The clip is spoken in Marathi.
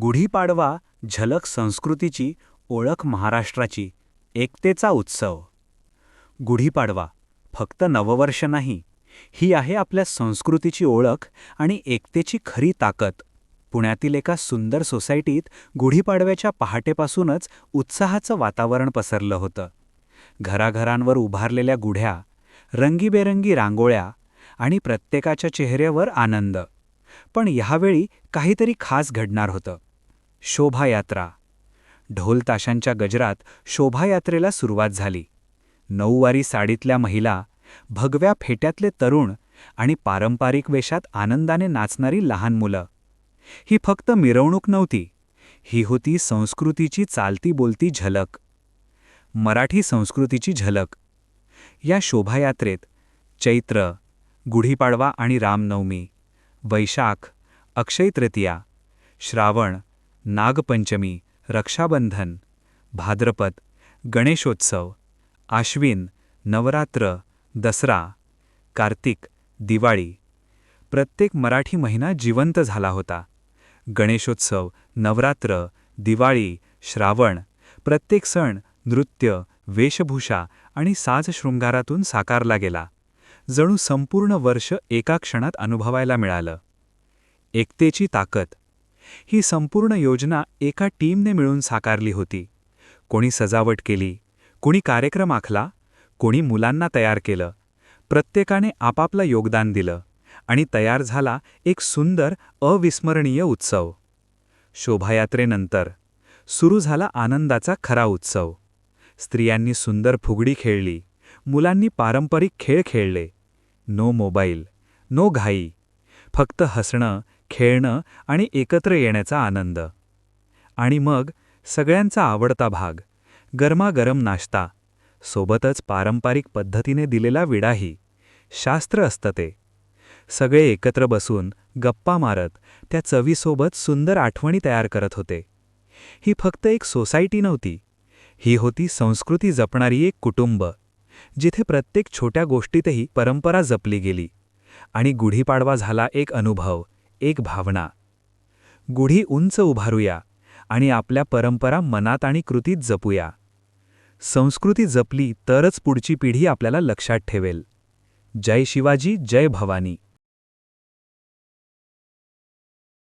गुढीपाडवा झलक संस्कृतीची ओळख महाराष्ट्राची एकतेचा उत्सव. गुढीपाडवा फक्त नववर्ष नाही, ही आहे आपल्या संस्कृतीची ओळख आणि एकतेची खरी ताकद. पुण्यातील एका सुंदर सोसायटीत गुढीपाडव्याच्या पहाटेपासूनच उत्साहाचं वातावरण पसरलं होतं. घराघरांवर उभारलेल्या गुढ्या, रंगीबेरंगी रांगोळ्या आणि प्रत्येकाच्या चेहऱ्यावर आनंद. पण ह्यावेळी काहीतरी खास घडणार होतं. शोभायात्रा. ढोल-ताशांच्या गजरात शोभायात्रेला सुरुवात झाली. नऊवारी साडीतल्या महिला, भगव्या फेट्यातले तरुण आणि पारंपरिक वेशात आनंदाने नाचणारी लहान मुलं. ही फक्त मिरवणूक नव्हती, ही होती संस्कृतीची चालती बोलती झलक. मराठी संस्कृतीची झलक. या शोभायात्रेत चैत्र, गुढीपाडवा आणि रामनवमी, वैशाख, अक्षय तृतीया, श्रावण, नागपंचमी, रक्षाबंधन, भाद्रपद, गणेशोत्सव, आश्विन, नवरात्र, दसरा, कार्तिक, दिवाळी. प्रत्येक मराठी महिना जिवंत झाला होता. गणेशोत्सव, नवरात्र, दिवाळी, श्रावण, प्रत्येक सण नृत्य, वेशभूषा आणि साजशृंगारातून साकारला गेला. जणू संपूर्ण वर्ष एका क्षणात अनुभवायला मिळालं. एकतेची ताकद. ही संपूर्ण योजना एका टीमने मिळून साकारली होती. कोणी सजावट केली, कोणी कार्यक्रम आखला, कोणी मुलांना तयार केलं. प्रत्येकाने आपापलं योगदान दिलं आणि तयार झाला एक सुंदर, अविस्मरणीय उत्सव. शोभायात्रेनंतर सुरू झाला आनंदाचा खरा उत्सव. स्त्रियांनी सुंदर फुगडी खेळली, मुलांनी पारंपरिक खेळ खेळले. नो मोबाईल, नो घाई, फक्त हसणं, खेळणं आणि एकत्र येण्याचा आनंद. आणि मग सगळ्यांचा आवडता भाग, गरमागरम नाश्ता, सोबतच पारंपरिक पद्धतीने दिलेला विडाही. शास्त्र असतं ते. सगळे एकत्र बसून गप्पा मारत त्या चवीसोबत सुंदर आठवणी तयार करत होते. ही फक्त एक सोसायटी नव्हती, ही होती संस्कृती जपणारी एक कुटुंब, जिथे प्रत्येक छोट्या गोष्टीतही परंपरा जपली गेली. आणि गुढीपाडवा झाला एक अनुभव, एक भावना. गुढी उंच उभारूया आणि आपल्या परंपरा मनात आणि कृतीत जपूया. संस्कृती जपली तरच पुढची पिढी आपल्याला लक्षात ठेवेल. जय शिवाजी, जय भवानी.